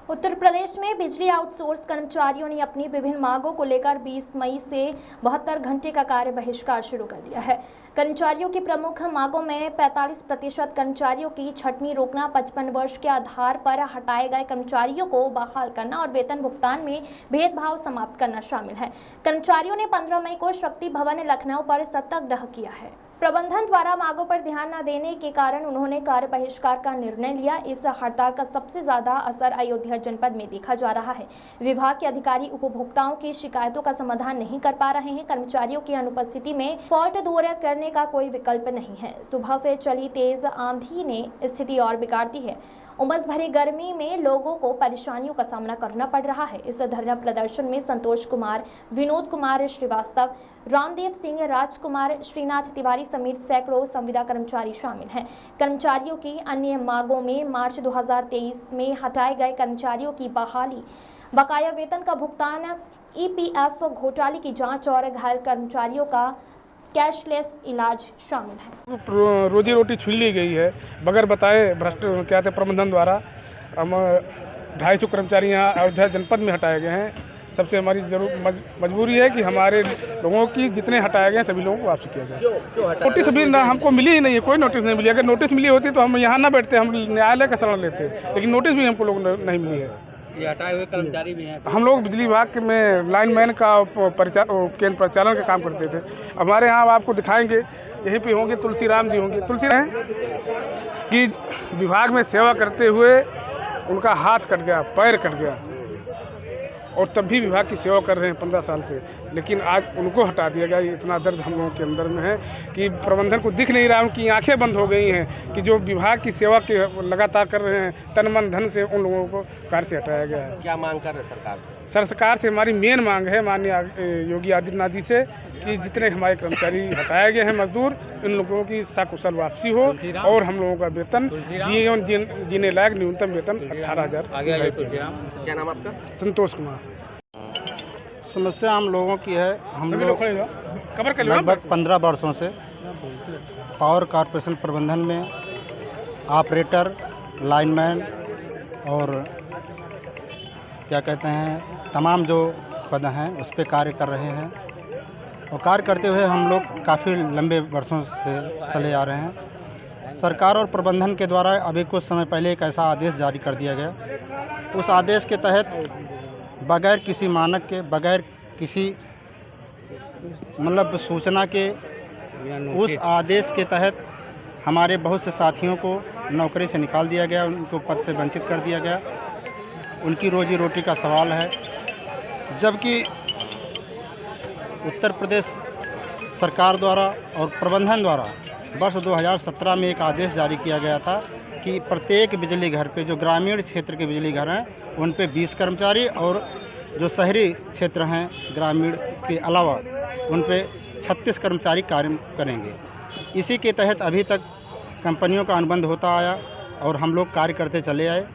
उत्तर प्रदेश में बिजली आउटसोर्स कर्मचारियों ने अपनी विभिन्न मांगों को लेकर 20 मई से 72 घंटे का कार्य बहिष्कार शुरू कर दिया है। कर्मचारियों की प्रमुख मांगों में 45% कर्मचारियों की छंटनी रोकना, 55 वर्ष के आधार पर हटाए गए कर्मचारियों को बहाल करना और वेतन भुगतान में भेदभाव समाप्त करना शामिल है। कर्मचारियों ने 15 मई को शक्ति भवन लखनऊ पर सत्याग्रह किया है। प्रबंधन द्वारा मांगों पर ध्यान न देने के कारण उन्होंने कार्य बहिष्कार का निर्णय लिया। इस हड़ताल का सबसे ज्यादा असर अयोध्या जनपद में देखा जा रहा है। विभाग के अधिकारी उपभोक्ताओं की शिकायतों का समाधान नहीं कर पा रहे हैं। कर्मचारियों की अनुपस्थिति में फॉल्ट दूर करने का कोई विकल्प नहीं है। सुबह से चली तेज आंधी ने स्थिति और बिगाड़ दी है। उमस भरी गर्मी में लोगों को परेशानियों का सामना करना पड़ रहा है। इस धरना प्रदर्शन में संतोष कुमार, विनोद कुमार श्रीवास्तव, रामदेव सिंह, राजकुमार, श्रीनाथ तिवारी समेत सैकड़ों संविदा कर्मचारी शामिल हैं। कर्मचारियों की अन्य मांगों में मार्च 2023 में हटाए गए कर्मचारियों की बहाली, बकाया वेतन का भुगतान, ईपीएफ घोटाले की जांच और घायल कर्मचारियों का कैशलेस इलाज शामिल है। रोजी रोटी छीन ली गई है बगैर बताए भ्रष्ट क्या थे प्रबंधन द्वारा। हम 250 कर्मचारी यहाँ अयोध्या जनपद में हटाए गए हैं। सबसे हमारी मजबूरी है कि हमारे लोगों की जितने हटाए गए सभी लोगों को वापस किया जाए। नोटिस अभी ना हमको मिली ही नहीं है, कोई नोटिस नहीं मिली। अगर नोटिस मिली होती तो हम यहाँ ना बैठते, हम न्यायालय का शरण लेते, लेकिन नोटिस भी हमको लोग नहीं मिली है। ये हटाए हुए कर्मचारी भी हैं। हम लोग बिजली विभाग में लाइनमैन का केंद्र परिचालन का काम करते थे। हमारे यहाँ आपको दिखाएंगे, यहीं पे होंगे तुलसीराम जी होंगे। तुलसीराम कि विभाग में सेवा करते हुए उनका हाथ कट गया, पैर कट गया, और तब भी विभाग की सेवा कर रहे हैं 15 साल से, लेकिन आज उनको हटा दिया गया। इतना दर्द हम लोगों के अंदर में है कि प्रबंधन को दिख नहीं रहा, उनकी आंखें बंद हो गई हैं कि जो विभाग की सेवा के लगातार कर रहे हैं, तन मन धन से उन लोगों को कार्य से हटाया गया है। क्या मांग कर रहे सरकार से? सरकार से हमारी मेन मांग है माननीय योगी आदित्यनाथ जी से कि जितने हमारे कर्मचारी हटाए गए हैं मजदूर, इन लोगों की सकुशल वापसी हो और हम लोगों का वेतन जीवन जीने लायक न्यूनतम वेतन 18,000। क्या नाम आपका? संतोष कुमार। समस्या हम लोगों की है। हम लोग लगभग 15 वर्षों से पावर कॉरपोरेशन प्रबंधन में ऑपरेटर, लाइनमैन और क्या कहते हैं तमाम जो पद हैं उस पर कार्य कर रहे हैं, और कार्य करते हुए हम लोग काफ़ी लंबे वर्षों से चले आ रहे हैं। सरकार और प्रबंधन के द्वारा अभी कुछ समय पहले एक ऐसा आदेश जारी कर दिया गया। उस आदेश के तहत बगैर किसी मानक के, बगैर किसी मतलब सूचना के, उस आदेश के तहत हमारे बहुत से साथियों को नौकरी से निकाल दिया गया, उनको पद से वंचित कर दिया गया। उनकी रोजी रोटी का सवाल है। जबकि उत्तर प्रदेश सरकार द्वारा और प्रबंधन द्वारा वर्ष 2017 में एक आदेश जारी किया गया था कि प्रत्येक बिजली घर पे, जो ग्रामीण क्षेत्र के बिजली घर हैं उन पे 20 कर्मचारी, और जो शहरी क्षेत्र हैं ग्रामीण के अलावा उन पे 36 कर्मचारी कार्य करेंगे। इसी के तहत अभी तक कंपनियों का अनुबंध होता आया और हम लोग कार्य करते चले आए।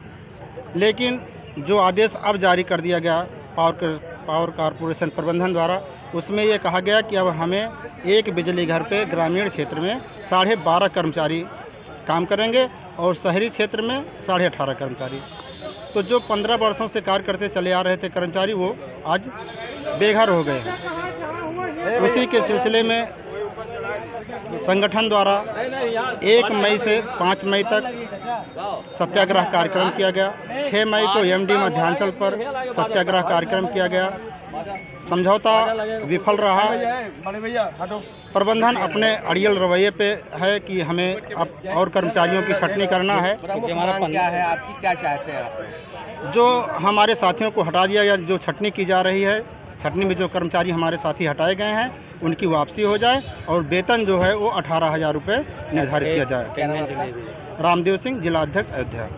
लेकिन जो आदेश अब जारी कर दिया गया पावर कॉरपोरेशन प्रबंधन द्वारा, उसमें ये कहा गया कि अब हमें एक बिजली घर पे ग्रामीण क्षेत्र में 12.5 कर्मचारी काम करेंगे और शहरी क्षेत्र में 18.5 कर्मचारी। तो जो 15 वर्षों से कार्य करते चले आ रहे थे कर्मचारी, वो आज बेघर हो गए हैं। उसी के सिलसिले में संगठन द्वारा 1 मई से 5 मई तक सत्याग्रह कार्यक्रम किया गया। 6 मई को एमडी मध्यांचल पर सत्याग्रह कार्यक्रम किया गया। समझौता विफल रहा। प्रबंधन अपने अड़ियल रवैये पे है कि हमें अब और कर्मचारियों की छंटनी करना है। क्या है आपकी, क्या चाहते हैं आप? जो हमारे साथियों को हटा दिया गया, जो छंटनी की जा रही है, छंटनी में जो कर्मचारी हमारे साथी हटाए गए हैं उनकी वापसी हो जाए और वेतन जो है वो 18,000 रुपये निर्धारित किया जाए। रामदेव सिंह, जिला अध्यक्ष, अयोध्या।